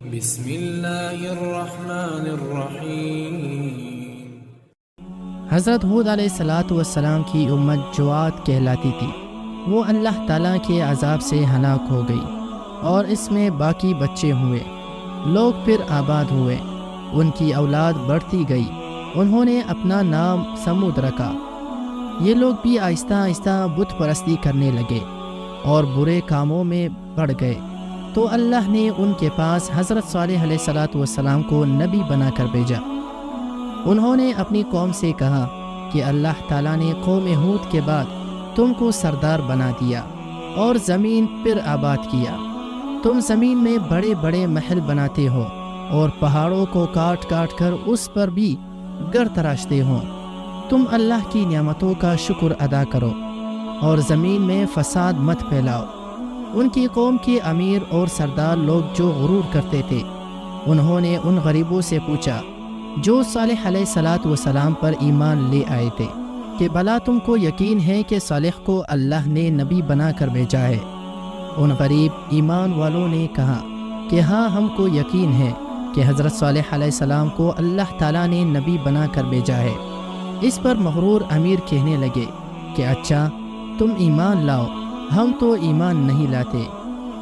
بسم اللہ الرحمن الرحیم۔ حضرت ہود علیہ السلام کی امت جو عاد کہلاتی تھی وہ اللہ تعالیٰ کے عذاب سے ہلاک ہو گئی، اور اس میں باقی بچے ہوئے، لوگ پھر آباد ہوئے، ان کی اولاد بڑھتی گئی، انہوں نے اپنا نام سمود رکھا۔ یہ لوگ بھی آہستہ آہستہ بت پرستی کرنے لگے اور برے کاموں میں پڑ گئے، تو اللہ نے ان کے پاس حضرت صالح علیہ السلام کو نبی بنا کر بھیجا۔ انہوں نے اپنی قوم سے کہا کہ اللہ تعالیٰ نے قوم ہود کے بعد تم کو سردار بنا دیا اور زمین پھر آباد کیا۔ تم زمین میں بڑے بڑے محل بناتے ہو اور پہاڑوں کو کاٹ کاٹ کر اس پر بھی گھر تراشتے ہو۔ تم اللہ کی نعمتوں کا شکر ادا کرو اور زمین میں فساد مت پھیلاؤ۔ ان کی قوم کے امیر اور سردار لوگ جو غرور کرتے تھے، انہوں نے ان غریبوں سے پوچھا جو صالح علیہ السلام پر ایمان لے آئے تھے کہ بھلا تم کو یقین ہے کہ صالح کو اللہ نے نبی بنا کر بھیجا ہے؟ ان غریب ایمان والوں نے کہا کہ ہاں، ہم کو یقین ہے کہ حضرت صالح علیہ السلام کو اللہ تعالیٰ نے نبی بنا کر بھیجا ہے۔ اس پر مغرور امیر کہنے لگے کہ اچھا، تم ایمان لاؤ، ہم تو ایمان نہیں لاتے۔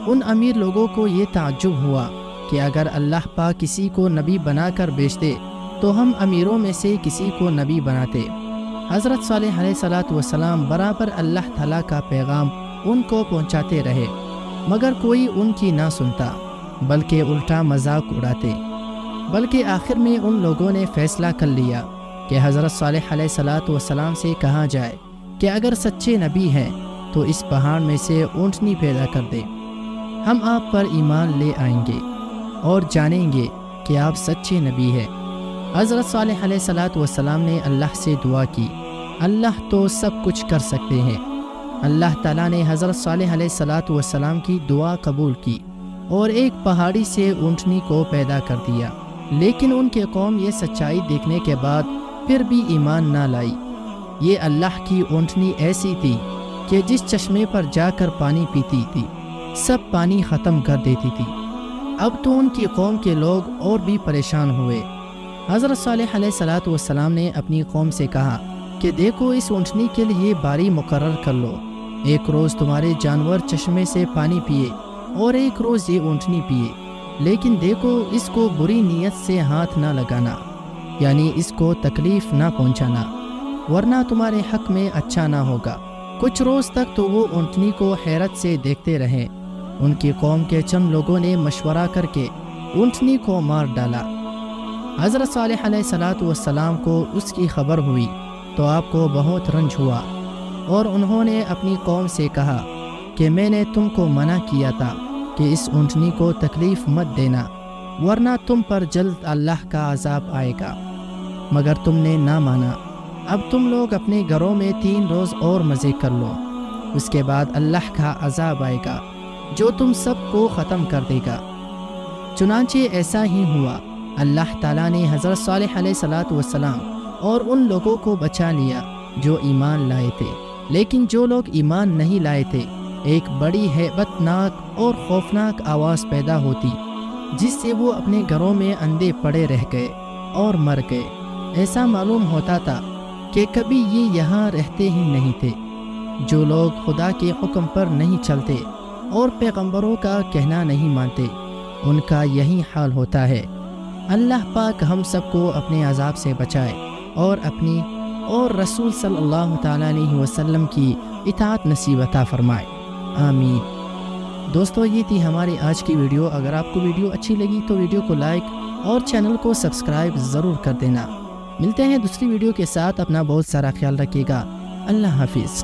ان امیر لوگوں کو یہ تعجب ہوا کہ اگر اللہ پاک کسی کو نبی بنا کر بھیجتے تو ہم امیروں میں سے کسی کو نبی بناتے۔ حضرت صالح علیہ السلام برابر اللہ تعالیٰ کا پیغام ان کو پہنچاتے رہے، مگر کوئی ان کی نہ سنتا، بلکہ الٹا مذاق اڑاتے۔ بلکہ آخر میں ان لوگوں نے فیصلہ کر لیا کہ حضرت صالح علیہ السلام سے کہا جائے کہ اگر سچے نبی ہیں تو اس پہاڑ میں سے اونٹنی پیدا کر دے، ہم آپ پر ایمان لے آئیں گے اور جانیں گے کہ آپ سچے نبی ہیں۔ حضرت صالح علیہ السلام نے اللہ سے دعا کی، اللہ تو سب کچھ کر سکتے ہیں۔ اللہ تعالیٰ نے حضرت صالح علیہ السلام کی دعا قبول کی اور ایک پہاڑی سے اونٹنی کو پیدا کر دیا، لیکن ان کے قوم یہ سچائی دیکھنے کے بعد پھر بھی ایمان نہ لائی۔ یہ اللہ کی اونٹنی ایسی تھی کہ جس چشمے پر جا کر پانی پیتی تھی سب پانی ختم کر دیتی تھی۔ اب تو ان کی قوم کے لوگ اور بھی پریشان ہوئے۔ حضرت صالح علیہ السلام نے اپنی قوم سے کہا کہ دیکھو، اس اونٹنی کے لیے باری مقرر کر لو، ایک روز تمہارے جانور چشمے سے پانی پیے اور ایک روز یہ اونٹنی پیے، لیکن دیکھو اس کو بری نیت سے ہاتھ نہ لگانا، یعنی اس کو تکلیف نہ پہنچانا، ورنہ تمہارے حق میں اچھا نہ ہوگا۔ کچھ روز تک تو وہ اونٹنی کو حیرت سے دیکھتے رہے۔ ان کی قوم کے چند لوگوں نے مشورہ کر کے اونٹنی کو مار ڈالا۔ حضرت صالح علیہ السلام کو اس کی خبر ہوئی تو آپ کو بہت رنج ہوا، اور انہوں نے اپنی قوم سے کہا کہ میں نے تم کو منع کیا تھا کہ اس اونٹنی کو تکلیف مت دینا، ورنہ تم پر جلد اللہ کا عذاب آئے گا، مگر تم نے نہ مانا۔ اب تم لوگ اپنے گھروں میں 3 روز اور مزے کر لو، اس کے بعد اللہ کا عذاب آئے گا جو تم سب کو ختم کر دے گا۔ چنانچہ ایسا ہی ہوا۔ اللہ تعالیٰ نے حضرت صالح علیہ السلام اور ان لوگوں کو بچا لیا جو ایمان لائے تھے، لیکن جو لوگ ایمان نہیں لائے تھے، ایک بڑی ہیبت ناک اور خوفناک آواز پیدا ہوتی جس سے وہ اپنے گھروں میں اندھے پڑے رہ گئے اور مر گئے۔ ایسا معلوم ہوتا تھا کہ کبھی یہ یہاں رہتے ہی نہیں تھے۔ جو لوگ خدا کے حکم پر نہیں چلتے اور پیغمبروں کا کہنا نہیں مانتے، ان کا یہی حال ہوتا ہے۔ اللہ پاک ہم سب کو اپنے عذاب سے بچائے اور اپنی اور رسول صلی اللہ تعالیٰ علیہ وسلم کی اطاعت نصیب عطا فرمائے، آمین۔ دوستو، یہ تھی ہماری آج کی ویڈیو۔ اگر آپ کو ویڈیو اچھی لگی تو ویڈیو کو لائک اور چینل کو سبسکرائب ضرور کر دینا۔ ملتے ہیں دوسری ویڈیو کے ساتھ، اپنا بہت سارا خیال رکھیے گا۔ اللہ حافظ۔